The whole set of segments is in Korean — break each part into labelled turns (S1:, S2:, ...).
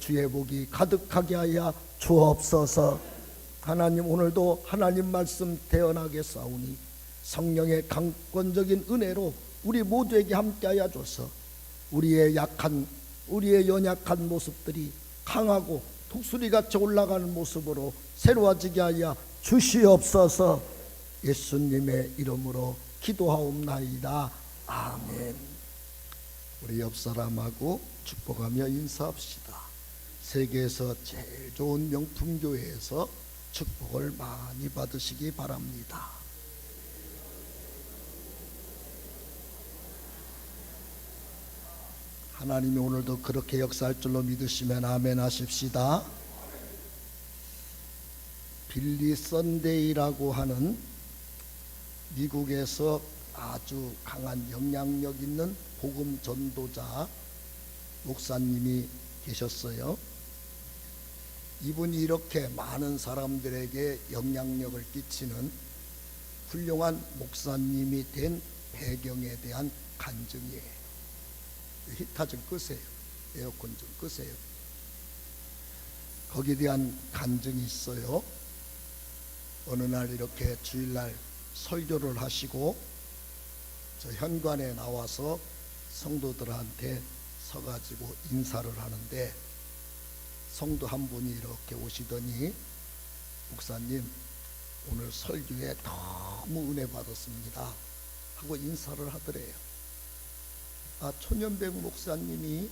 S1: 주의 복이 가득하게 하여 주옵소서. 하나님, 오늘도 하나님 말씀 태어나게 싸우니 성령의 강권적인 은혜로 우리 모두에게 함께하여 줘서 우리의 연약한 모습들이 강하고 독수리같이 올라가는 모습으로 새로워지게 하여 주시옵소서. 예수님의 이름으로 기도하옵나이다. 아멘. 우리 옆사람하고 축복하며 인사합시다. 세계에서 제일 좋은 명품 교회에서 축복을 많이 받으시기 바랍니다. 하나님이 오늘도 그렇게 역사할 줄로 믿으시면 아멘 하십시다. 빌리 선데이라고 하는 미국에서 아주 강한 영향력 있는 복음 전도자 목사님이 계셨어요. 이분이 이렇게 많은 사람들에게 영향력을 끼치는 훌륭한 목사님이 된 배경에 대한 간증이에요. 히터 좀 끄세요. 에어컨 좀 끄세요. 거기에 대한 간증이 있어요. 어느 날 이렇게 주일날 설교를 하시고 저 현관에 나와서 성도들한테 서가지고 인사를 하는데 성도 한 분이 이렇게 오시더니 목사님, 오늘 설교에 너무 은혜 받았습니다 하고 인사를 하더래요. 초년백 목사님이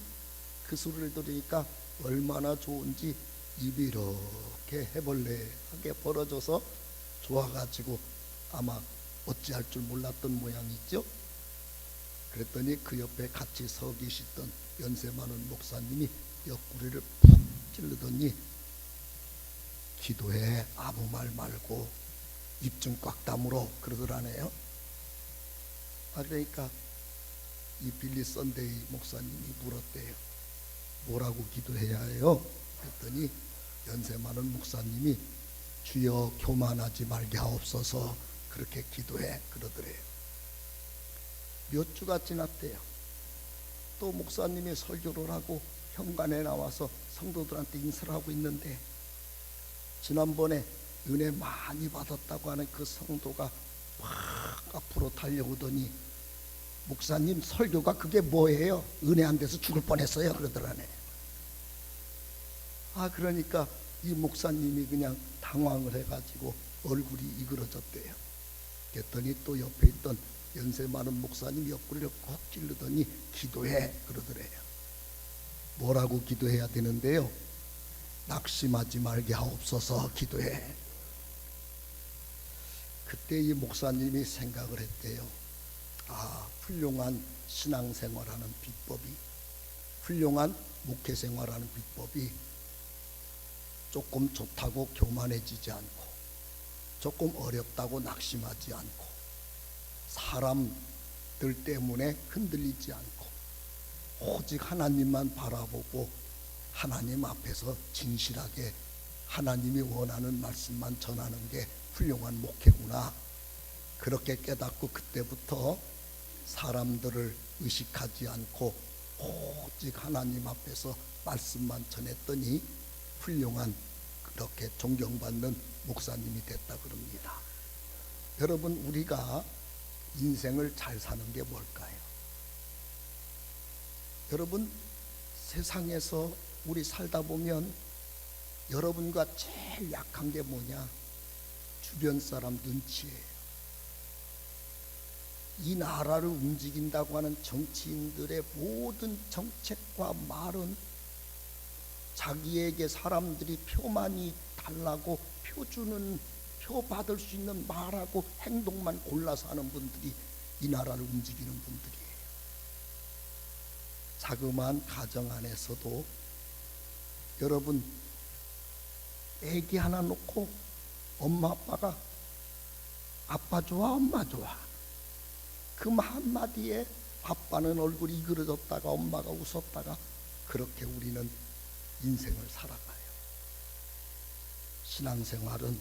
S1: 그 소리를 들으니까 얼마나 좋은지 입이 이렇게 해벌레하게 벌어져서 좋아가지고 아마 어찌할 줄 몰랐던 모양이죠. 그랬더니 그 옆에 같이 서 계시던 연세 많은 목사님이 옆구리를 푹 찌르더니 기도해, 아무 말 말고 입 좀 꽉 다물어 그러더라네요. 그러니까 이 빌리 선데이 목사님이 물었대요. 뭐라고 기도해야 해요? 했더니 연세 많은 목사님이 주여 교만하지 말게 하옵소서 그렇게 기도해 그러더래요. 몇 주가 지났대요. 또 목사님이 설교를 하고 현관에 나와서 성도들한테 인사를 하고 있는데 지난번에 은혜 많이 받았다고 하는 그 성도가 막 앞으로 달려오더니 목사님 설교가 그게 뭐예요? 은혜 안 돼서 죽을 뻔했어요 그러더라네. 그러니까 이 목사님이 그냥 당황을 해가지고 얼굴이 이그러졌대요. 그랬더니 또 옆에 있던 연세 많은 목사님이 옆구리를 꼭 찌르더니 기도해 그러더래요. 뭐라고 기도해야 되는데요? 낙심하지 말게 하옵소서 기도해. 그때 이 목사님이 생각을 했대요. 훌륭한 신앙생활하는 비법이, 훌륭한 목회생활하는 비법이 조금 좋다고 교만해지지 않고 조금 어렵다고 낙심하지 않고 사람들 때문에 흔들리지 않고 오직 하나님만 바라보고 하나님 앞에서 진실하게 하나님이 원하는 말씀만 전하는 게 훌륭한 목회구나. 그렇게 깨닫고 그때부터 사람들을 의식하지 않고 오직 하나님 앞에서 말씀만 전했더니 훌륭한 그렇게 존경받는 목사님이 됐다 그럽니다. 여러분, 우리가 인생을 잘 사는 게 뭘까요? 여러분, 세상에서 우리 살다 보면 여러분과 제일 약한 게 뭐냐? 주변 사람 눈치예요. 이 나라를 움직인다고 하는 정치인들의 모든 정책과 말은 자기에게 사람들이 표만이 달라고 표 받을 수 있는 말하고 행동만 골라서 하는 분들이 이 나라를 움직이는 분들이에요. 자그마한 가정 안에서도 여러분, 애기 하나 놓고 엄마 아빠가 아빠 좋아 엄마 좋아 그 한마디에 아빠는 얼굴이 이그러졌다가 엄마가 웃었다가 그렇게 우리는 인생을 살아가요. 신앙생활은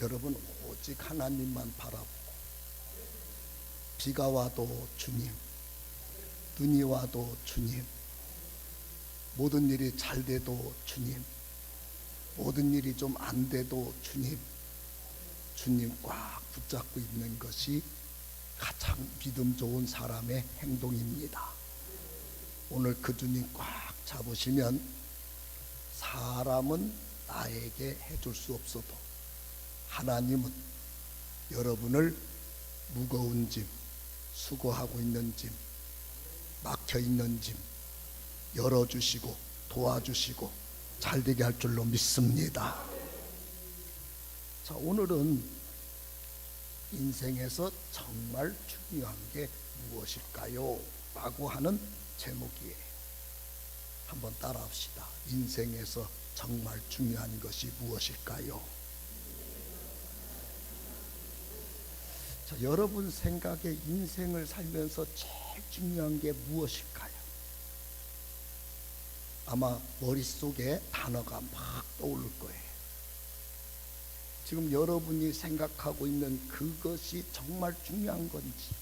S1: 여러분 오직 하나님만 바라보고 비가 와도 주님, 눈이 와도 주님, 모든 일이 잘 돼도 주님, 모든 일이 좀 안 돼도 주님, 주님 꽉 붙잡고 있는 것이 가장 믿음 좋은 사람의 행동입니다. 오늘 그 주님 꽉 잡으시면 사람은 나에게 해줄 수 없어도 하나님은 여러분을 무거운 짐, 수고하고 있는 짐, 막혀 있는 짐 열어주시고 도와주시고 잘되게 할 줄로 믿습니다. 자, 오늘은 인생에서 정말 중요한 게 무엇일까요? 라고 하는 제목이에요. 한번 따라합시다. 인생에서 정말 중요한 것이 무엇일까요? 자, 여러분 생각에 인생을 살면서 제일 중요한 게 무엇일까요? 아마 머릿속에 단어가 막 떠오를 거예요. 지금 여러분이 생각하고 있는 그것이 정말 중요한 건지,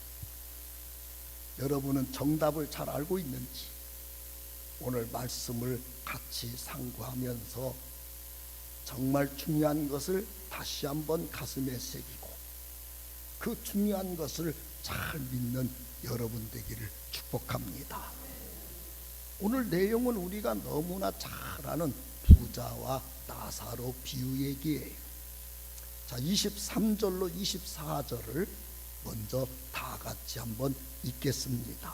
S1: 여러분은 정답을 잘 알고 있는지, 오늘 말씀을 같이 상고하면서 정말 중요한 것을 다시 한번 가슴에 새기고 그 중요한 것을 잘 믿는 여러분 되기를 축복합니다. 오늘 내용은 우리가 너무나 잘 아는 부자와 나사로 비유 얘기예요. 자, 23절로 24절을 먼저 다 같이 한번 읽겠습니다.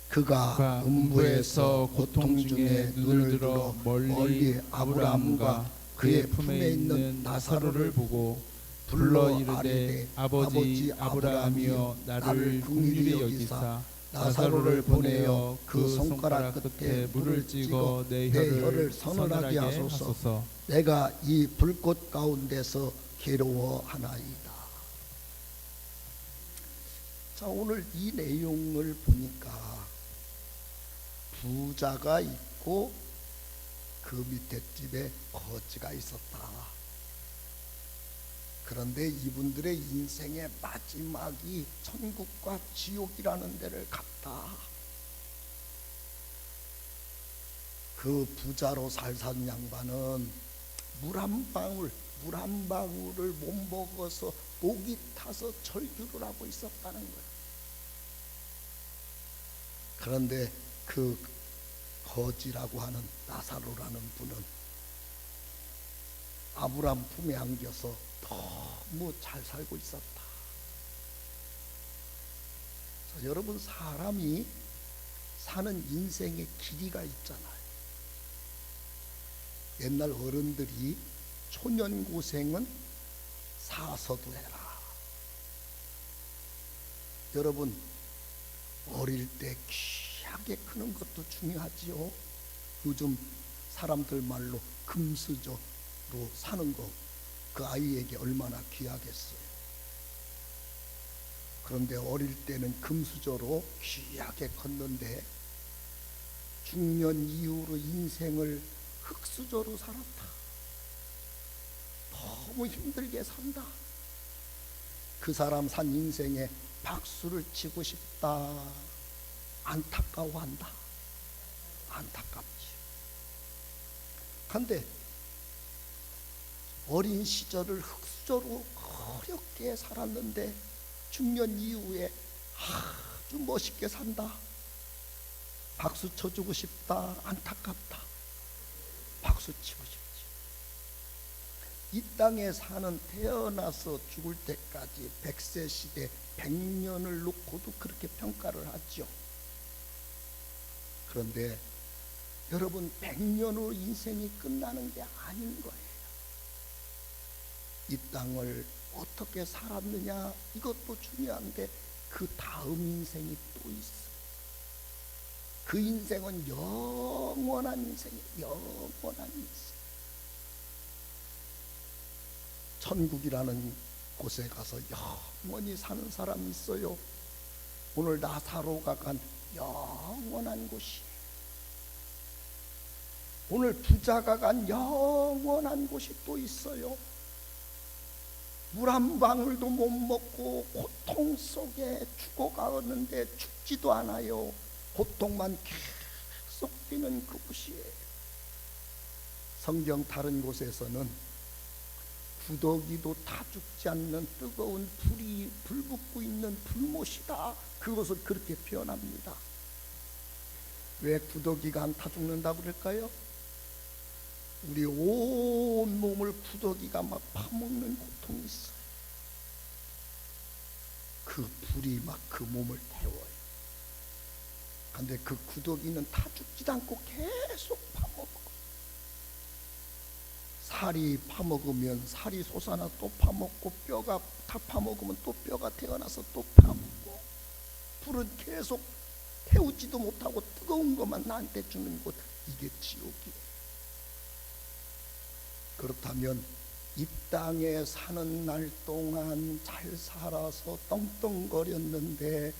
S1: 그가 음부에서 고통 중에 눈을 들어 멀리 아브라함과 그의 품에 있는 나사로를 보고 불러 이르되 아버지 아브라함이여 나를 긍휼히 여기사 나사로를 보내어 그 손가락 끝에 물을 찍어 내 혀를 서늘하게 하소서. 내가 이 불꽃 가운데서 괴로워하나이다. 자, 오늘 이 내용을 보니까 부자가 있고 그 밑에 집에 거지가 있었다. 그런데 이분들의 인생의 마지막이 천국과 지옥이라는 데를 갔다. 그 부자로 살던 양반은 물 한 방울을 못 먹어서 목이 타서 절규를 하고 있었다는 거예요. 그런데 그 거지라고 하는 나사로라는 분은 아브라함 품에 안겨서 너무 잘 살고 있었다. 자, 여러분, 사람이 사는 인생의 길이가 있잖아요. 옛날 어른들이 초년고생은 사서도 해라. 여러분, 어릴 때 귀하게 크는 것도 중요하지요. 요즘 사람들 말로 금수저로 사는 거, 그 아이에게 얼마나 귀하겠어요. 그런데 어릴 때는 금수저로 귀하게 컸는데 중년 이후로 인생을 흙수저로 살았다. 너무 힘들게 산다. 그 사람 산 인생에 박수를 치고 싶다. 안타까워한다. 안타깝지. 그런데 어린 시절을 흙수저로 어렵게 살았는데 중년 이후에 아주 멋있게 산다. 박수 쳐주고 싶다. 안타깝다. 박수 치고 싶지. 이 땅에 사는 태어나서 죽을 때까지 100세 시대 100년을 놓고도 그렇게 평가를 하죠. 그런데 여러분, 100년으로 인생이 끝나는 게 아닌 거예요. 이 땅을 어떻게 살았느냐, 이것도 중요한데 그 다음 인생이 또 있어. 그 인생은 영원한 인생이에요. 영원한 인생. 천국이라는 곳에 가서 영원히 사는 사람이 있어요. 오늘 나사로가 간 영원한 곳이에요. 오늘 부자가 간 영원한 곳이 또 있어요. 물 한 방울도 못 먹고 고통 속에 죽어가는데 죽지도 않아요. 고통만 계속 되는 그곳이에요. 성경 다른 곳에서는 구더기도 타 죽지 않는 뜨거운 불이 불붙고 있는 불못이다, 그것을 그렇게 표현합니다. 왜 구더기가 안 타 죽는다고 그럴까요? 우리 온 몸을 구더기가 막 파먹는 고통이 있어요. 그 불이 막 그 몸을 태워요. 근데 그 구더기는 타 죽지도 않고 계속 파먹어. 살이 파먹으면 살이 솟아나 또 파먹고, 뼈가 다 파먹으면 또 뼈가 태어나서 또 파먹고, 불은 계속 태우지도 못하고 뜨거운 것만 나한테 주는 곳, 이게 지옥이에요. 그렇다면 이 땅에 사는 날 동안 잘 살아서 떵떵거렸는데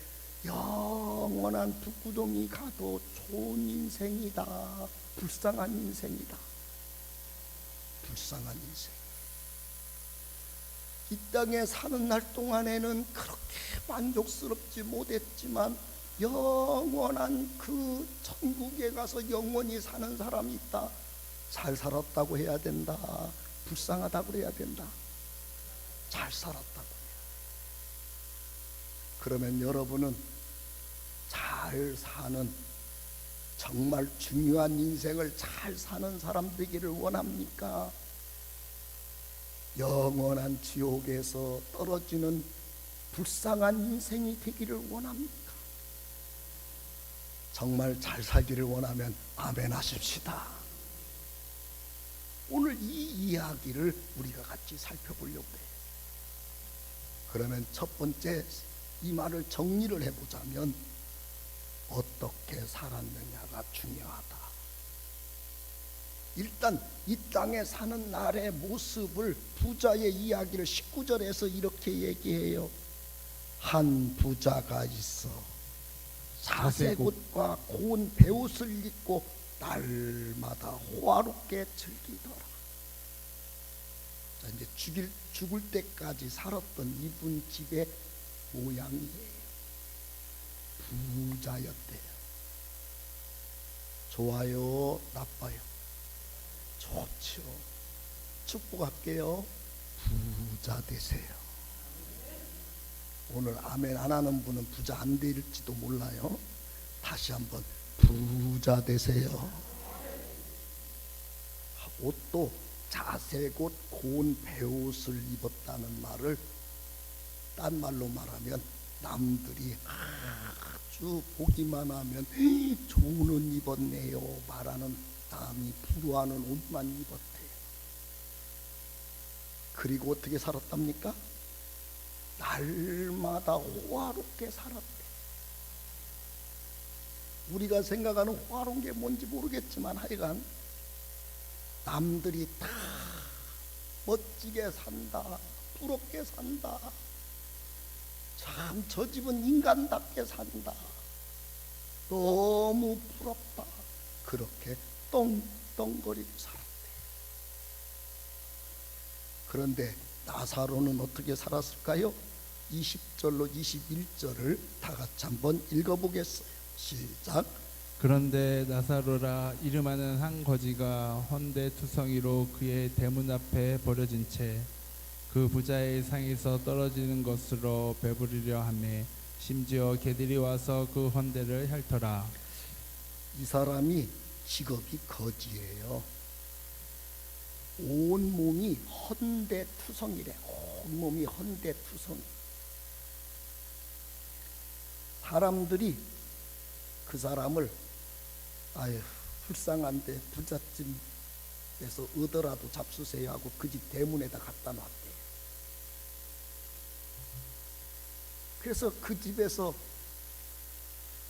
S1: 영원한 북구동이 가도 좋은 인생이다, 불쌍한 인생이다. 불쌍한 인생. 이 땅에 사는 날 동안에는 그렇게 만족스럽지 못했지만 영원한 그 천국에 가서 영원히 사는 사람이 있다. 잘 살았다고 해야 된다, 불쌍하다고 해야 된다? 잘 살았다고 해야. 그러면 여러분은 잘 사는, 정말 중요한 인생을 잘 사는 사람 되기를 원합니까? 영원한 지옥에서 떨어지는 불쌍한 인생이 되기를 원합니까? 정말 잘 살기를 원하면 아멘 하십시다. 오늘 이 이야기를 우리가 같이 살펴보려고 해요. 그러면 첫 번째 이 말을 정리를 해보자면, 어떻게 살았느냐가 중요하다. 일단 이 땅에 사는 날의 모습을, 부자의 이야기를 19절에서 이렇게 얘기해요. 한 부자가 있어 자색옷과 고운 베옷을 입고 날마다 호화롭게 즐기더라. 자, 이제 죽을 때까지 살았던 이분 집의 모양이에요. 부자였대요. 좋아요, 나빠요? 좋죠. 축복할게요. 부자 되세요. 오늘 아멘 안 하는 분은 부자 안 될지도 몰라요. 다시 한번 부자 되세요. 옷도 자색옷 고운 베옷을 입었다는 말을 딴 말로 말하면, 남들이 아주 보기만 하면 좋은 옷 입었네요 말하는, 남이 부러워하는 옷만 입었대요. 그리고 어떻게 살았답니까? 날마다 호화롭게 살았대. 우리가 생각하는 호화로운 게 뭔지 모르겠지만 하여간 남들이 다 멋지게 산다, 부럽게 산다, 참 저 집은 인간답게 산다, 너무 부럽다, 그렇게 떵떵거리고 살았대. 그런데 나사로는 어떻게 살았을까요? 20절로 21절을 다 같이 한번 읽어보겠어요. 시작.
S2: 그런데 나사로라 이름하는 한 거지가 헌데투성이로 그의 대문 앞에 버려진 채 그 부자의 상에서 떨어지는 것으로 배부르려 하매 심지어 개들이 와서 그 헌데를 핥더라.
S1: 이 사람이 직업이 거지예요. 온 몸이 헌데투성이래. 온 몸이 헌데투성. 사람들이 그 사람을 아유 불쌍한데 부잣집에서 얻어라도 잡수세요 하고 그 집 대문에다 갖다 놨대요. 그래서 그 집에서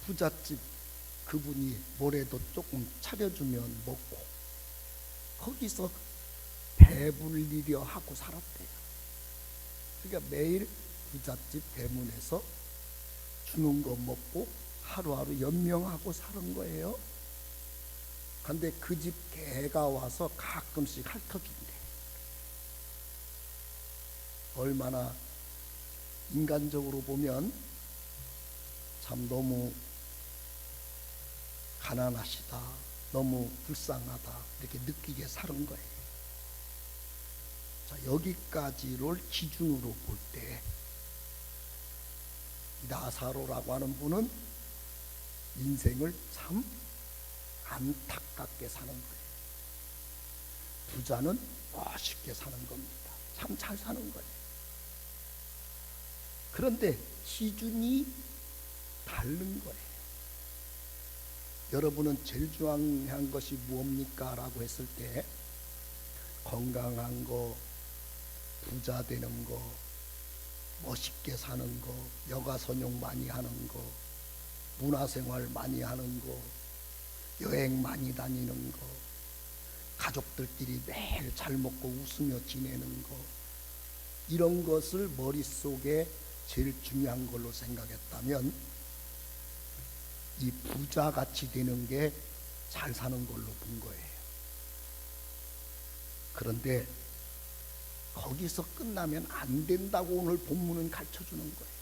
S1: 부잣집 그분이 뭐래도 조금 차려주면 먹고 거기서 배불리려 하고 살았대요. 그러니까 매일 부잣집 대문에서 주는 거 먹고 하루하루 연명하고 사는 거예요. 근데 그 집 개가 와서 가끔씩 핥아준대. 얼마나 인간적으로 보면 참 너무 가난하시다, 너무 불쌍하다 이렇게 느끼게 사는 거예요. 자, 여기까지를 기준으로 볼 때 나사로라고 하는 분은 인생을 참 안타깝게 사는 거예요. 부자는 멋있게 사는 겁니다. 참 잘 사는 거예요. 그런데 기준이 다른 거예요. 여러분은 제일 중요한 것이 무엇입니까? 라고 했을 때 건강한 거, 부자 되는 거, 멋있게 사는 거, 여가선용 많이 하는 거, 문화생활 많이 하는 거, 여행 많이 다니는 거, 가족들끼리 매일 잘 먹고 웃으며 지내는 거, 이런 것을 머릿속에 제일 중요한 걸로 생각했다면 이 부자같이 되는 게 잘 사는 걸로 본 거예요. 그런데 거기서 끝나면 안 된다고 오늘 본문은 가르쳐주는 거예요.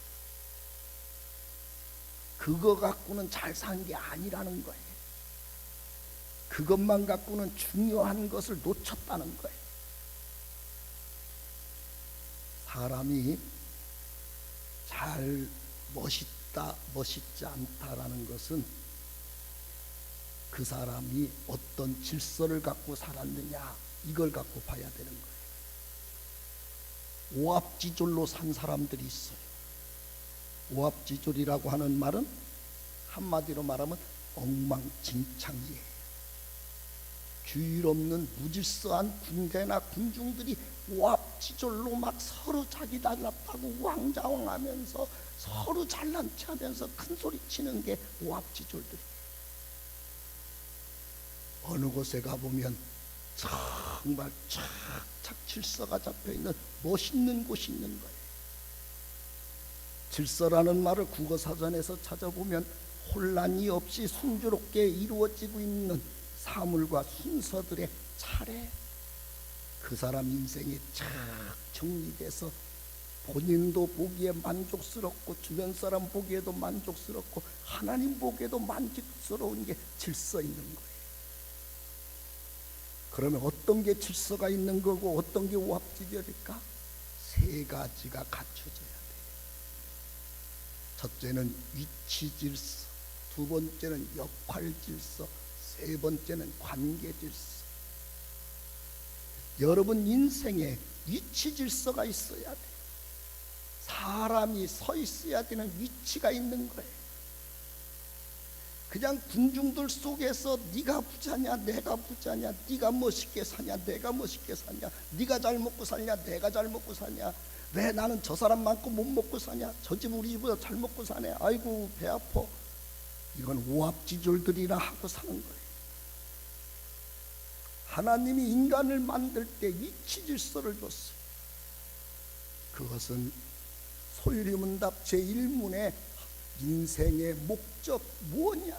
S1: 그거 갖고는 잘 산 게 아니라는 거예요. 그것만 갖고는 중요한 것을 놓쳤다는 거예요. 사람이 잘 멋있다, 멋있지 않다라는 것은 그 사람이 어떤 질서를 갖고 살았느냐, 이걸 갖고 봐야 되는 거예요. 오합지졸로 산 사람들이 있어요. 오합지졸이라고 하는 말은 한마디로 말하면 엉망진창이에요. 규율 없는 무질서한 군대나 군중들이 오합지졸로 막 서로 자기 달랐다고 우왕좌왕하면서 서로 잘난 체하면서 큰 소리 치는 게 오합지졸들이에요. 어느 곳에 가보면 정말 착착 질서가 잡혀있는 멋있는 곳이 있는 거예요. 질서라는 말을 국어사전에서 찾아보면 혼란이 없이 순조롭게 이루어지고 있는 사물과 순서들의 차례, 그 사람 인생이 착 정리돼서 본인도 보기에 만족스럽고 주변 사람 보기에도 만족스럽고 하나님 보기에도 만족스러운 게 질서 있는 거예요. 그러면 어떤 게 질서가 있는 거고 어떤 게 오합지졸일까? 세 가지가 갖춰져야 돼요. 첫째는 위치 질서, 두 번째는 역할 질서, 세 번째는 관계 질서. 여러분 인생에 위치 질서가 있어야 돼요. 사람이 서 있어야 되는 위치가 있는 거예요. 그냥 군중들 속에서 네가 부자냐 내가 부자냐, 네가 멋있게 사냐 내가 멋있게 사냐, 네가 잘 먹고 사냐 내가 잘 먹고 사냐, 왜 나는 저 사람만큼 못 먹고 사냐, 저 집 우리 집보다 잘 먹고 사네, 아이고 배 아파, 이건 오합지졸들이나 하고 사는 거예요. 하나님이 인간을 만들 때 위치 질서를 줬어요. 그것은 소유리문답 제1문에 인생의 목적 뭐냐?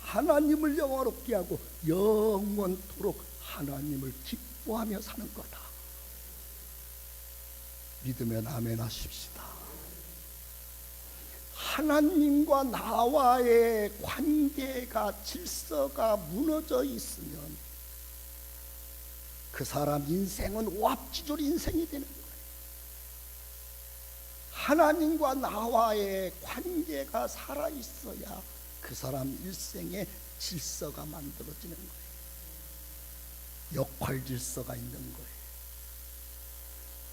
S1: 하나님을 영화롭게 하고 영원토록 하나님을 기뻐하며 사는 거다. 믿으면 아멘 하십시다. 하나님과 나와의 관계가, 질서가 무너져 있으면 그 사람 인생은 오합지졸 인생이 되는 거예요. 하나님과 나와의 관계가 살아있어야 그 사람 일생에 질서가 만들어지는 거예요. 역할 질서가 있는 거예요.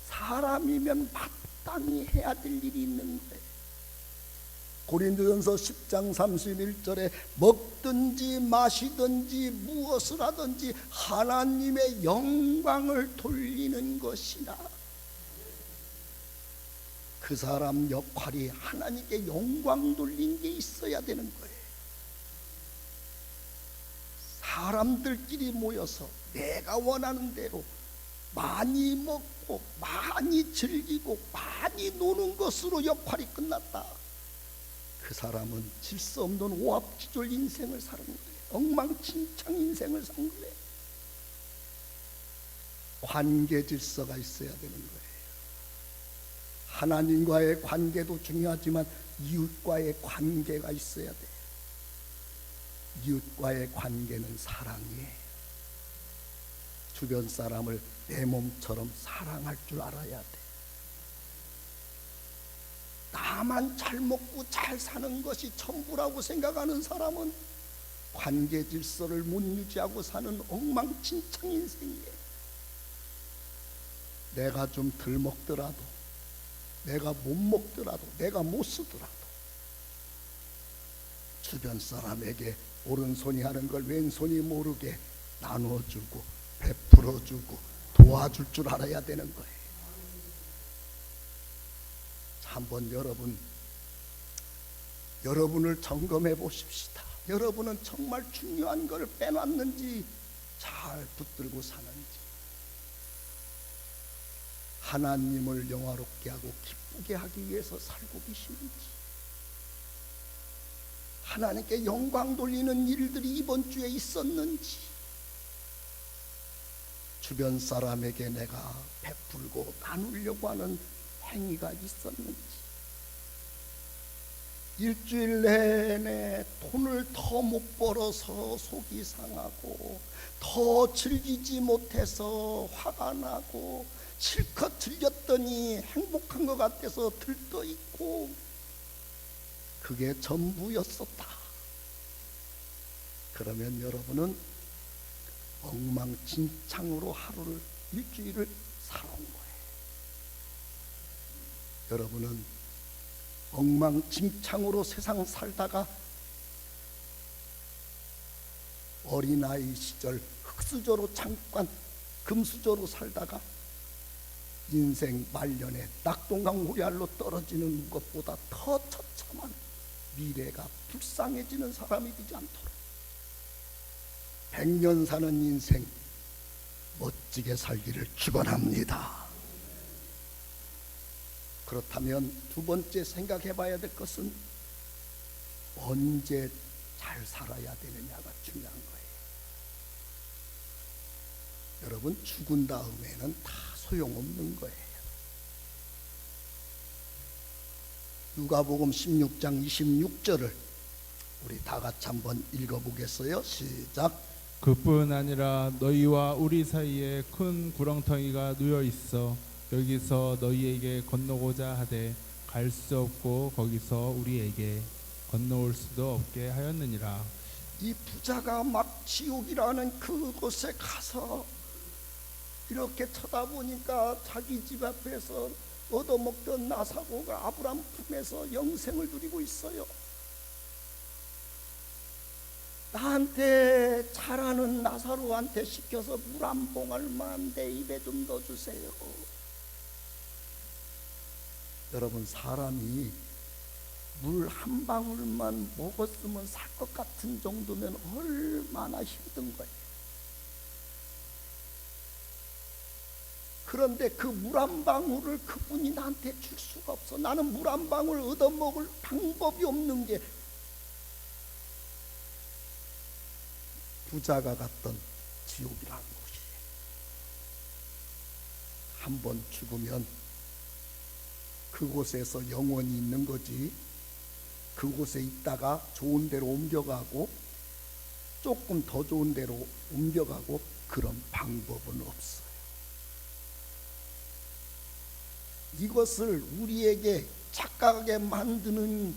S1: 사람이면 마땅히 해야 될 일이 있는 거예요. 고린도전서 10장 31절에 먹든지 마시든지 무엇을 하든지 하나님의 영광을 돌리는 것이라. 그 사람 역할이 하나님께 영광 돌린 게 있어야 되는 거예요. 사람들끼리 모여서 내가 원하는 대로 많이 먹고 많이 즐기고 많이 노는 것으로 역할이 끝났다. 그 사람은 질서 없는 오합지졸 인생을 사는 거예요. 엉망진창 인생을 산 거예요. 관계 질서가 있어야 되는 거예요. 하나님과의 관계도 중요하지만 이웃과의 관계가 있어야 돼요. 이웃과의 관계는 사랑이에요. 주변 사람을 내 몸처럼 사랑할 줄 알아야 돼. 나만 잘 먹고 잘 사는 것이 전부라고 생각하는 사람은 관계 질서를 못 유지하고 사는 엉망진창 인생이에요. 내가 좀 덜 먹더라도, 내가 못 먹더라도, 내가 못 쓰더라도 주변 사람에게 오른손이 하는 걸 왼손이 모르게 나눠주고 베풀어주고 도와줄 줄 알아야 되는 거예요. 한번 여러분을 점검해 보십시다. 여러분은 정말 중요한 걸 빼놨는지, 잘 붙들고 사는지, 하나님을 영화롭게 하고 기쁘게 하기 위해서 살고 계시는지, 하나님께 영광 돌리는 일들이 이번 주에 있었는지, 주변 사람에게 내가 베풀고 나누려고 하는 행위가 있었는지, 일주일 내내 돈을 더 못 벌어서 속이 상하고 더 즐기지 못해서 화가 나고 실컷 즐겼더니 행복한 것 같아서 들떠있고 그게 전부였었다. 그러면 여러분은 엉망진창으로 하루를, 일주일을 살아온 거예요. 여러분은 엉망진창으로 세상 살다가 어린아이 시절 흙수저로 잠깐 금수저로 살다가 인생 말년에 낙동강 모래알로 떨어지는 것보다 더 처참한 미래가 불쌍해지는 사람이 되지 않도록 100년 사는 인생 멋지게 살기를 축원합니다. 그렇다면 두 번째 생각해 봐야 될 것은 언제 잘 살아야 되느냐가 중요한 거예요. 여러분, 죽은 다음에는 다 소용없는 거예요. 누가복음 16장 26절을 우리 다 같이 한번 읽어보겠어요. 시작.
S2: 그뿐 아니라 너희와 우리 사이에 큰 구렁텅이가 누워 있어 여기서 너희에게 건너고자 하되 갈 수 없고 거기서 우리에게 건너올 수도 없게 하였느니라.
S1: 이 부자가 막 지옥이라는 그곳에 가서 이렇게 쳐다보니까 자기 집 앞에서 얻어먹던 나사로가 아브람 품에서 영생을 누리고 있어요. 나한테 잘하는 나사로한테 시켜서 물 한 봉알만 내 입에 좀 넣어주세요. 여러분, 사람이 물 한 방울만 먹었으면 살 것 같은 정도면 얼마나 힘든 거예요. 그런데 그 물 한 방울을 그분이 나한테 줄 수가 없어. 나는 물 한 방울 얻어먹을 방법이 없는 게 부자가 갔던 지옥이라는 곳이에요. 한 번 죽으면 그곳에서 영원히 있는 거지, 그곳에 있다가 좋은 데로 옮겨가고 조금 더 좋은 데로 옮겨가고 그런 방법은 없어요. 이것을 우리에게 착각하게 만드는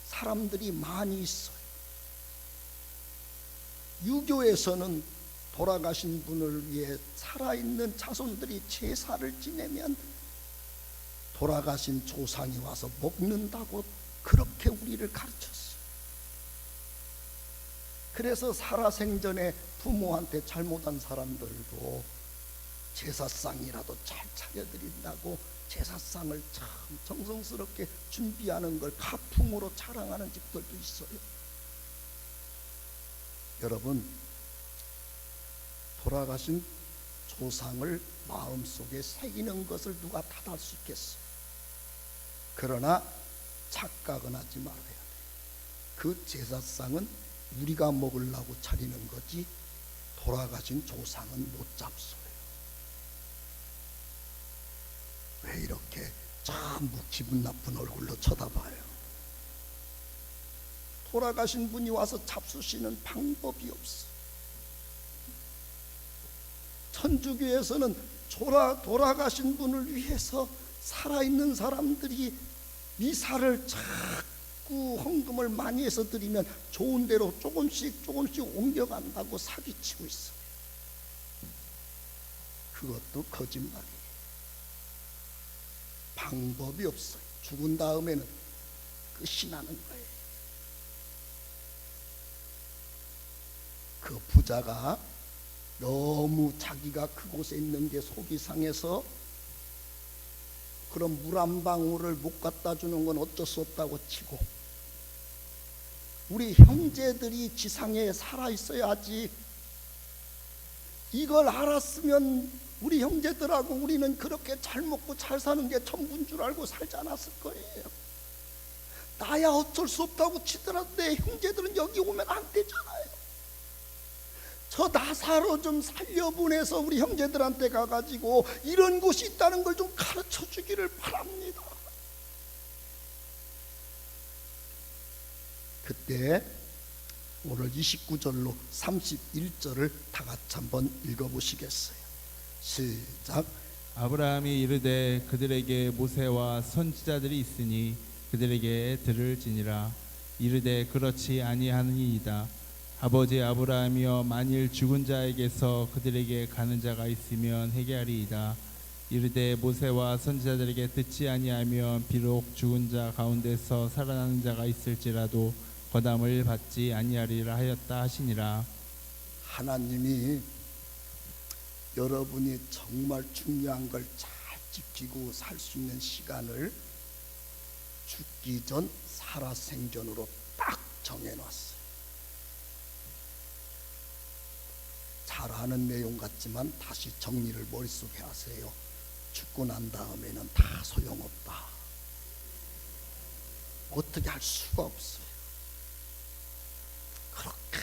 S1: 사람들이 많이 있어요. 유교에서는 돌아가신 분을 위해 살아있는 자손들이 제사를 지내면 돌아가신 조상이 와서 먹는다고 그렇게 우리를 가르쳤어요. 그래서 살아생전에 부모한테 잘못한 사람들도 제사상이라도 잘 차려드린다고 제사상을 참 정성스럽게 준비하는 걸 가풍으로 자랑하는 집들도 있어요. 여러분, 돌아가신 조상을 마음속에 새기는 것을 누가 탓할 수 있겠어요? 그러나 착각은 하지 말아야 돼. 그 제사상은 우리가 먹으려고 차리는 거지 돌아가신 조상은 못 잡숴요. 왜 이렇게 전부 기분 나쁜 얼굴로 쳐다봐요? 돌아가신 분이 와서 잡수시는 방법이 없어. 천주교에서는 돌아가신 분을 위해서 살아있는 사람들이 미사를 자꾸 헌금을 많이 해서 드리면 좋은 데로 조금씩 옮겨간다고 사기치고 있어. 그것도 거짓말이에요. 방법이 없어요. 죽은 다음에는 끝이 나는 거예요. 그 부자가 너무 자기가 그곳에 있는 게 속이 상해서 그런 물 한 방울을 못 갖다 주는 건 어쩔 수 없다고 치고, 우리 형제들이 지상에 살아 있어야지, 이걸 알았으면 우리 형제들하고 우리는 그렇게 잘 먹고 잘 사는 게 전부인 줄 알고 살지 않았을 거예요. 나야 어쩔 수 없다고 치더라도 내 형제들은 여기 오면 안 되잖아요. 저 나사로 좀 살려보내서 우리 형제들한테 가가지고 이런 곳이 있다는 걸 좀 가르쳐 주기를 바랍니다. 그때 오늘 29절로 31절을 다 같이 한번 읽어보시겠어요? 시작.
S2: 아브라함이 이르되 그들에게 모세와 선지자들이 있으니 그들에게 들을지니라. 이르되 그렇지 아니하니이다. 아버지 아브라함이여, 만일 죽은 자에게서 그들에게 가는 자가 있으면 회개하리이다. 이르되 모세와 선지자들에게 듣지 아니하면 비록 죽은 자 가운데서 살아나는 자가 있을지라도 거담을 받지 아니하리라 하였다 하시니라.
S1: 하나님이 여러분이 정말 중요한 걸 잘 지키고 살 수 있는 시간을 죽기 전 살아생전으로 딱 정해놨어요. 잘 아는 내용 같지만 다시 정리를 머릿속에 하세요. 죽고 난 다음에는 다 소용없다. 어떻게 할 수가 없어요. 그렇게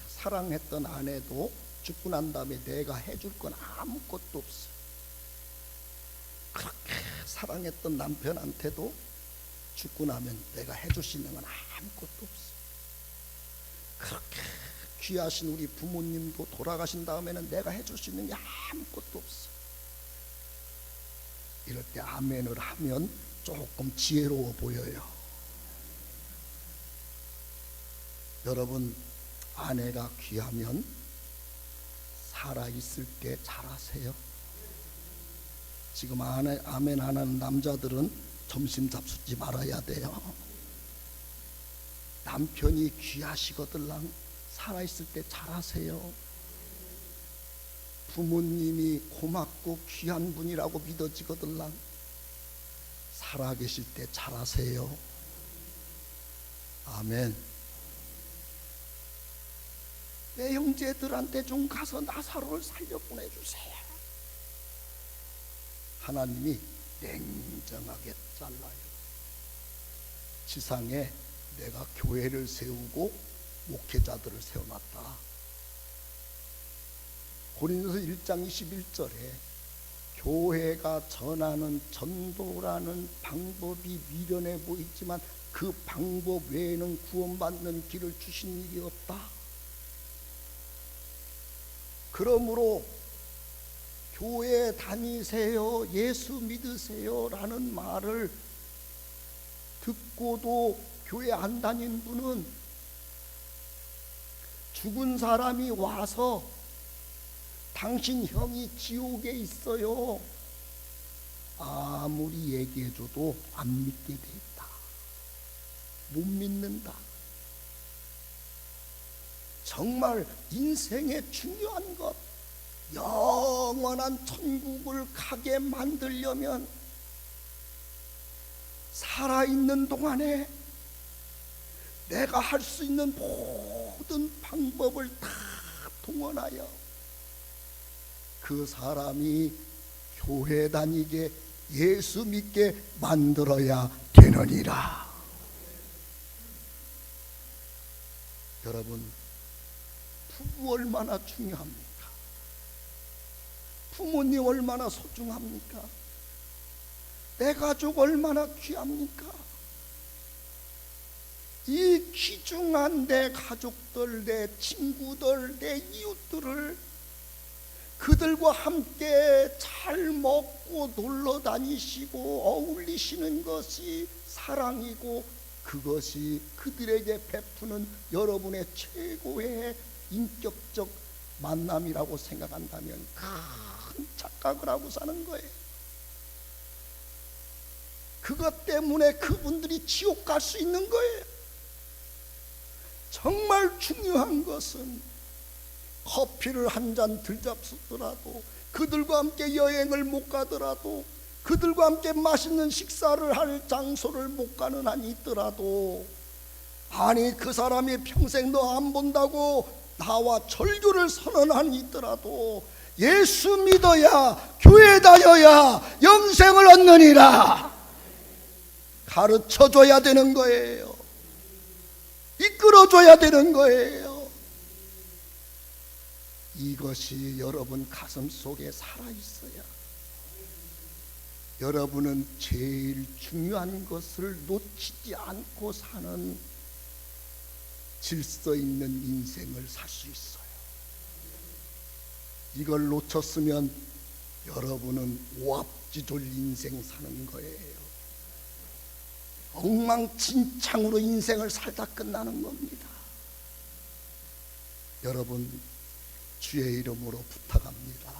S1: 사랑했던 아내도 죽고 난 다음에 내가 해줄 건 아무것도 없어요. 그렇게 사랑했던 남편한테도 죽고 나면 내가 해줄 수 있는 건 아무것도 없어요. 그렇게 귀하신 우리 부모님도 돌아가신 다음에는 내가 해줄 수 있는 게 아무것도 없어. 이럴 때 아멘을 하면 조금 지혜로워 보여요. 여러분, 아내가 귀하면 살아있을 때 잘하세요. 지금 아멘 안 하는 남자들은 점심 잡수지 말아야 돼요. 남편이 귀하시거들랑 살아있을 때 잘하세요. 부모님이 고맙고 귀한 분이라고 믿어지거들랑 살아계실 때 잘하세요. 아멘. 내 형제들한테 좀 가서 나사로를 살려보내주세요. 하나님이 냉정하게 잘라요. 지상에 내가 교회를 세우고 목회자들을 세워놨다. 고린도서 1장 21절에 교회가 전하는 전도라는 방법이 미련해 보이지만 그 방법 외에는 구원받는 길을 주신 일이 없다. 그러므로 교회 다니세요, 예수 믿으세요 라는 말을 듣고도 교회 안 다닌 분은 죽은 사람이 와서 당신 형이 지옥에 있어요 아무리 얘기해줘도 안 믿게 돼 있다. 못 믿는다. 정말 인생의 중요한 것, 영원한 천국을 가게 만들려면 살아있는 동안에 내가 할 수 있는 모든 방법을 다 동원하여 그 사람이 교회 다니게 예수 믿게 만들어야 되느니라. 여러분, 부부 얼마나 중요합니까? 부모님 얼마나 소중합니까? 내 가족 얼마나 귀합니까? 이 귀중한 내 가족들, 내 친구들, 내 이웃들을 그들과 함께 잘 먹고 놀러 다니시고 어울리시는 것이 사랑이고, 그것이 그들에게 베푸는 여러분의 최고의 인격적 만남이라고 생각한다면 큰 착각을 하고 사는 거예요. 그것 때문에 그분들이 지옥 갈 수 있는 거예요. 정말 중요한 것은 커피를 한 잔 들잡수더라도, 그들과 함께 여행을 못 가더라도, 그들과 함께 맛있는 식사를 할 장소를 못 가는 한이 있더라도, 아니 그 사람이 평생 너 안 본다고 나와 절교를 선언한 한이 있더라도 예수 믿어야, 교회 다녀야 영생을 얻느니라 가르쳐줘야 되는 거예요. 이끌어줘야 되는 거예요. 이것이 여러분 가슴 속에 살아있어야 여러분은 제일 중요한 것을 놓치지 않고 사는 질서 있는 인생을 살 수 있어요. 이걸 놓쳤으면 여러분은 오합지졸 인생 사는 거예요. 엉망진창으로 인생을 살다 끝나는 겁니다. 여러분, 주의 이름으로 부탁합니다.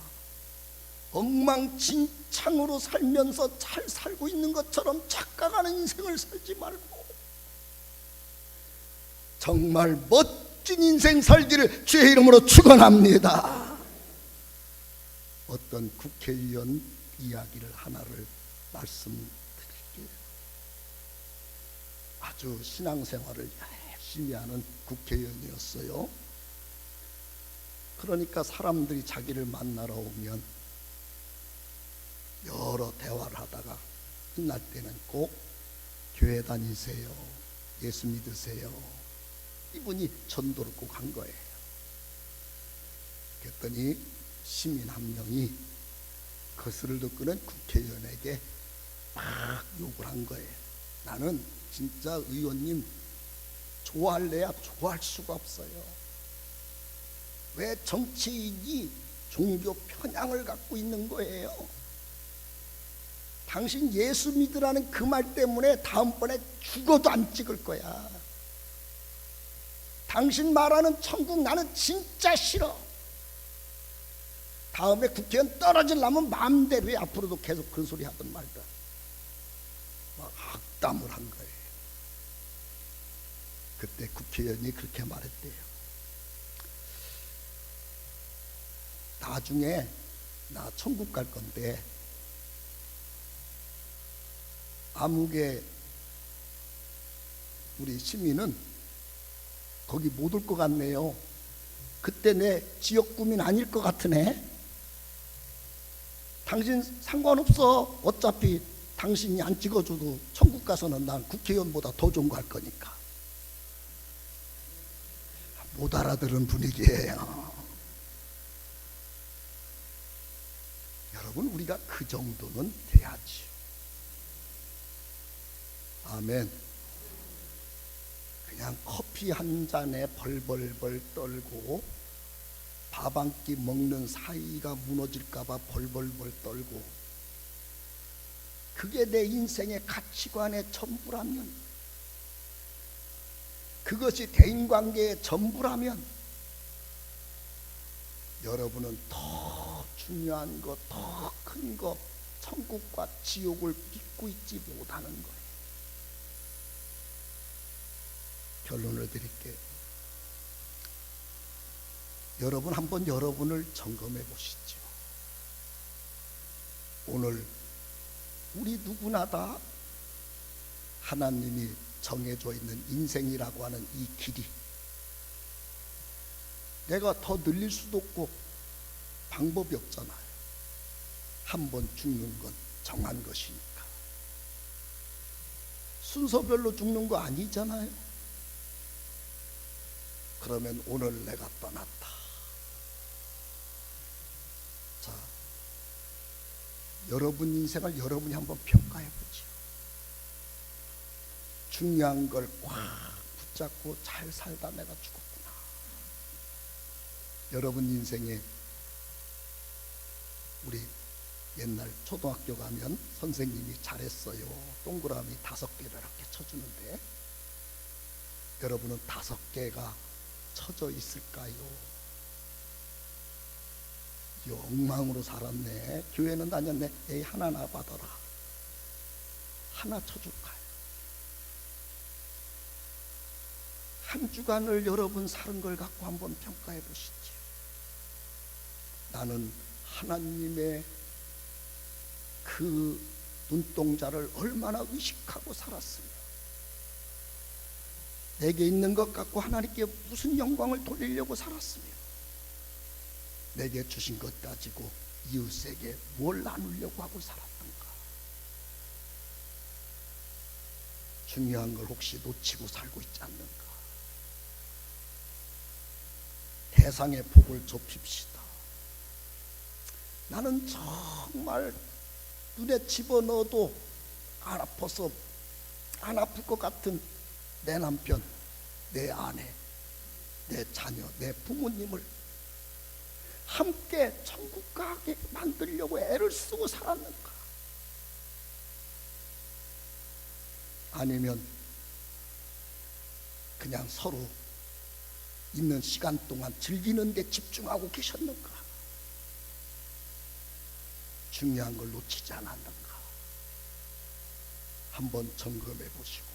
S1: 엉망진창으로 살면서 잘 살고 있는 것처럼 착각하는 인생을 살지 말고 정말 멋진 인생 살기를 주의 이름으로 축원합니다. 어떤 국회의원 이야기를 하나를 말씀드릴게요. 아주 신앙생활을 열심히 하는 국회의원이었어요. 그러니까 사람들이 자기를 만나러 오면 여러 대화를 하다가 끝날 때는 꼭 교회 다니세요, 예수 믿으세요, 이분이 전도를 꼭 한 거예요. 그랬더니 시민 한 명이 거스를 듣고는 국회의원에게 막 욕을 한 거예요. 나는 진짜 의원님 좋아할래야 좋아할 수가 없어요. 왜 정치인이 종교 편향을 갖고 있는 거예요? 당신 예수 믿으라는 그 말 때문에 다음번에 죽어도 안 찍을 거야. 당신 말하는 천국 나는 진짜 싫어. 다음에 국회의원 떨어지려면 마음대로 해. 앞으로도 계속 그 소리 하든 말든. 막 악담을 한 거예요. 그때 국회의원이 그렇게 말했대요. 나중에 나 천국 갈 건데 아무개 우리 시민은 거기 못 올 것 같네요. 그때 내 지역구민 아닐 것 같으네. 당신 상관없어. 어차피 당신이 안 찍어줘도 천국 가서는 난 국회의원보다 더 좋은 거 할 거니까. 못 알아들은 분위기예요. 여러분, 우리가 그 정도는 돼야지. 아멘. 그냥 커피 한 잔에 벌벌벌 떨고 밥 한 끼 먹는 사이가 무너질까봐 벌벌벌 떨고, 그게 내 인생의 가치관의 전부라면, 그것이 대인관계의 전부라면, 여러분은 더 중요한 것, 더 큰 것, 천국과 지옥을 믿고 있지 못하는 거예요. 결론을 드릴게요. 여러분 한번 여러분을 점검해 보시죠. 오늘 우리 누구나 다 하나님이 정해져 있는 인생이라고 하는 이 길이, 내가 더 늘릴 수도 없고 방법이 없잖아요. 한 번 죽는 건 정한 것이니까. 순서별로 죽는 거 아니잖아요. 그러면 오늘 내가 떠났다. 자, 여러분 인생을 여러분이 한번 평가해 보죠. 중요한 걸 꽉 붙잡고 잘 살다 내가 죽었구나. 여러분 인생에 우리 옛날 초등학교 가면 선생님이 잘했어요 동그라미 5개를 이렇게 쳐주는데 여러분은 5개가 쳐져 있을까요? 엉망으로 살았네. 교회는 다녔네. 에이 하나나 받아라. 하나 쳐줄까요? 한 주간을 여러분 사는 걸 갖고 한번 평가해 보시죠. 나는 하나님의 그 눈동자를 얼마나 의식하고 살았으며 내게 있는 것 갖고 하나님께 무슨 영광을 돌리려고 살았으며 내게 주신 것 가지고 이웃에게 뭘 나누려고 하고 살았던가. 중요한 걸 혹시 놓치고 살고 있지 않는가. 대상의 폭을 좁힙시다. 나는 정말 눈에 집어넣어도 안 아파서 안 아플 것 같은 내 남편, 내 아내, 내 자녀, 내 부모님을 함께 천국 가게 만들려고 애를 쓰고 살았는가? 아니면 그냥 서로 있는 시간 동안 즐기는 데 집중하고 계셨는가? 중요한 걸 놓치지 않았는가? 한번 점검해 보시고,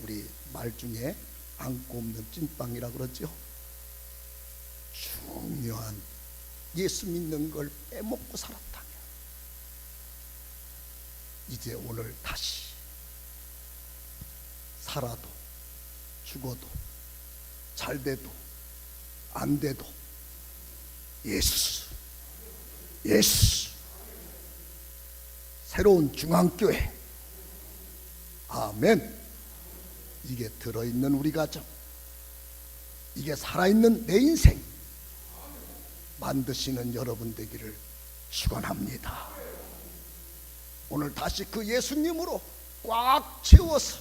S1: 우리 말 중에 안고 없는 찐빵이라 그러죠. 중요한 예수 믿는 걸 빼먹고 살았다면 이제 오늘 다시 살아도 죽어도 잘 돼도 안 돼도 예수 새로운 중앙교회 아멘. 이게 들어있는 우리 가정, 이게 살아있는 내 인생 만드시는 여러분 되기를 축원합니다. 오늘 다시 그 예수님으로 꽉 채워서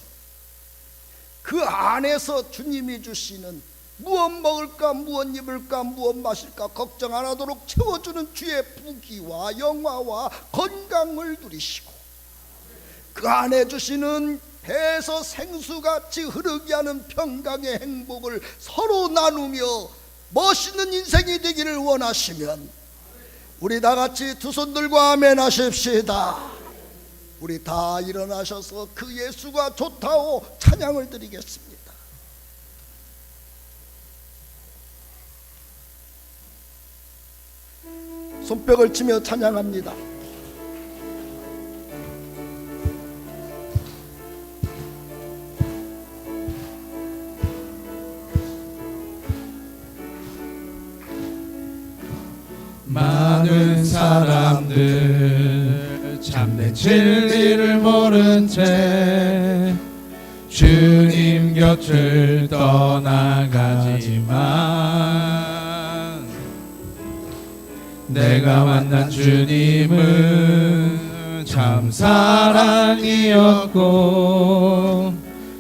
S1: 그 안에서 주님이 주시는 무엇 먹을까 무엇 입을까 무엇 마실까 걱정 안 하도록 채워주는 주의 부귀와 영화와 건강을 누리시고 그 안에 주시는 배에서 생수같이 흐르게 하는 평강의 행복을 서로 나누며 멋있는 인생이 되기를 원하시면 우리 다같이 두 손 들고 아멘 하십시다. 우리 다 일어나셔서 그 예수가 좋다고 찬양을 드리겠습니다. 손뼉을 치며 찬양합니다.
S2: 많은 사람들 참된 진리를 모른 채 주님 곁을 떠나가지만 내가 만난 주님은 참 사랑이었고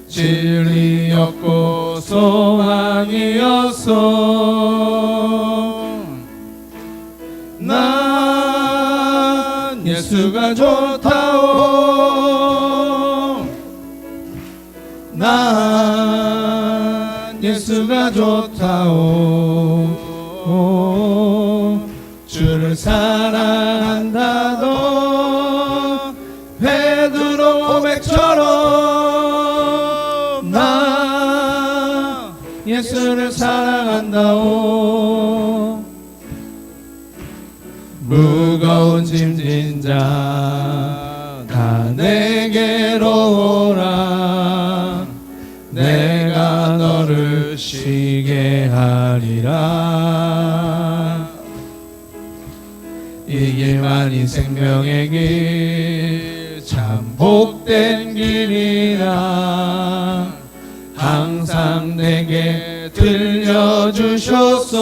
S2: 진리였고 소망이었소. 난 예수가 좋다오. 난 예수가 좋다오. 주를 사랑한다도 베드로 고백처럼 나 예수를 사랑한다오. 무거운 짐진 자 다 내게로 오라. 내가 너를 쉬게 하리라. 이 길만이 생명의 길 참 복된 길이라 항상 내게 들려주셨소.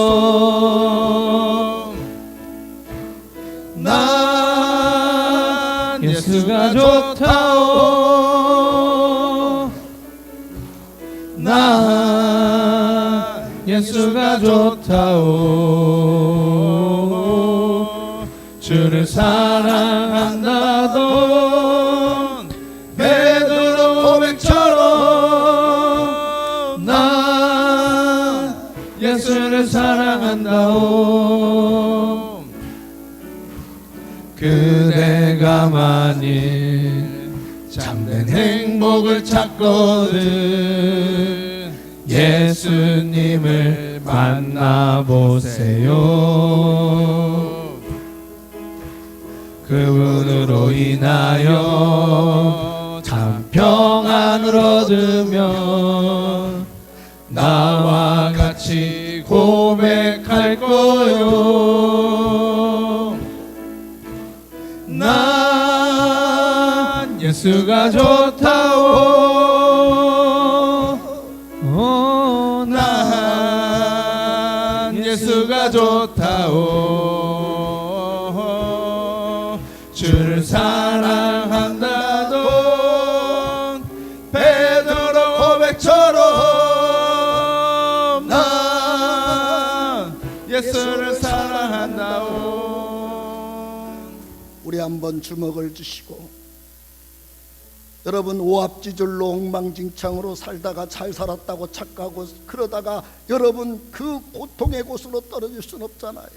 S2: 난 예수가 좋다오. 예수가 좋다오. 주를 사랑한다던 베드로 고백처럼 나 예수를 사랑한다오. 그대가 만일 참된 행복을 찾거든 예수님을 만나보세요. 그분으로 인하여 참 평안을 얻으면 나와 같이 고백할 거요. 난 예수가 좋다오. 난 예수가 좋다오. 주를 사랑한다던 베드로 고백처럼 난 예수를 사랑한다오.
S1: 우리 한번 주먹을 주시고, 여러분 오합지졸로 엉망진창으로 살다가 잘 살았다고 착각하고 그러다가 여러분 그 고통의 곳으로 떨어질 수는 없잖아요.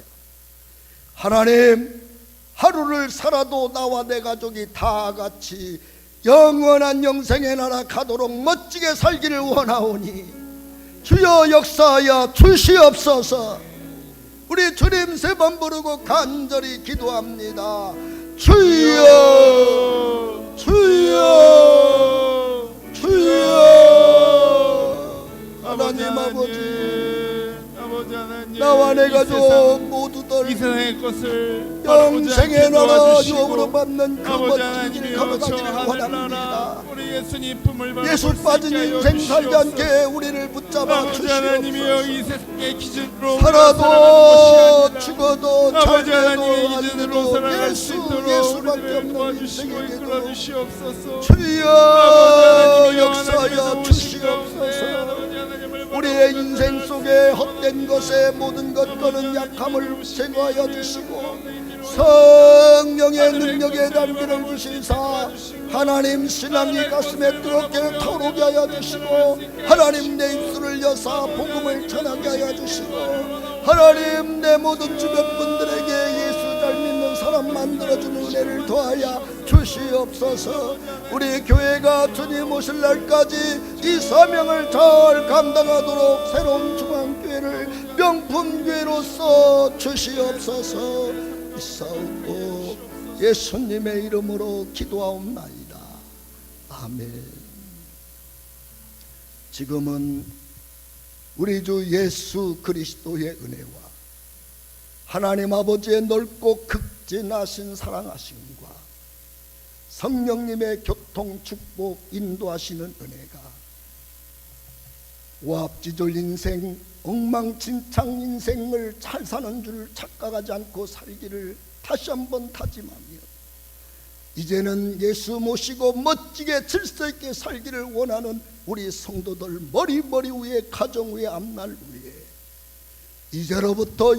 S1: 하나님, 하루를 살아도 나와 내 가족이 다 같이 영원한 영생의 나라 가도록 멋지게 살기를 원하오니 주여 역사하여 주시옵소서. 우리 주님 세 번 부르고 간절히 기도합니다. 주여, 주여, 주여. 하나님 아버지, 나와 내 가족 모두들
S2: 이 세상의 것을
S1: 영생의 나라
S2: 도와주시고
S1: 유업으로 받는 그
S2: 아버지
S1: 멋진 길
S2: 하나님이여 저
S1: 걸어가기를 원합니다.
S2: 하늘나라 우리 예수님 품을 받고
S1: 예수 빠진 인생 살지 않게 우리를 붙잡아
S2: 아버지 하나님이여
S1: 주시옵소서.
S2: 이 세상의 기준으로
S1: 살아도 죽어도
S2: 아버지
S1: 잘돼도
S2: 하나님의 기준으로
S1: 안돼도
S2: 살아갈 수 있도록
S1: 예수밖에
S2: 우리를
S1: 없는
S2: 도와주시고
S1: 인생의
S2: 이끌어
S1: 길로
S2: 주시옵소서.
S1: 주여
S2: 아버지
S1: 역사하여
S2: 하나님의
S1: 주시옵소서. 우리의 인생 속에 헛된 것에 모든 것과는 약함을 제거하여 주시고 성령의 능력에 담기를 주시사 하나님 신앙이 가슴에 뜨겁게 타오르게 하여 주시고 하나님 내 입술을 여사 복음을 전하게 하여 주시고 하나님 내 모든 주변 분들에게 예수 잘 믿는 사람 만들어주는 은혜를 더하여 주시옵소서. 우리 교회가 주님 오실 날까지 이 사명을 잘 감당하도록 새로운 중앙교회를 명품교회로서 주시옵소서. 있사옵고 예수님의 이름으로 기도하옵나이다. 아멘. 지금은 우리 주 예수 그리스도의 은혜와 하나님 아버지의 넓고 극진하신 사랑하심과 성령님의 교통 축복 인도하시는 은혜가 오합지졸 인생 엉망진창 인생을 잘 사는 줄 착각하지 않고 살기를 다시 한번 다짐하며 이제는 예수 모시고 멋지게 질서 있게 살기를 원하는 우리 성도들 머리 위에 가정 위에 앞날 위에 이제로부터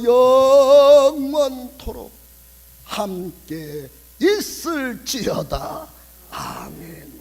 S1: 영원토록 함께 있을지어다. 아멘.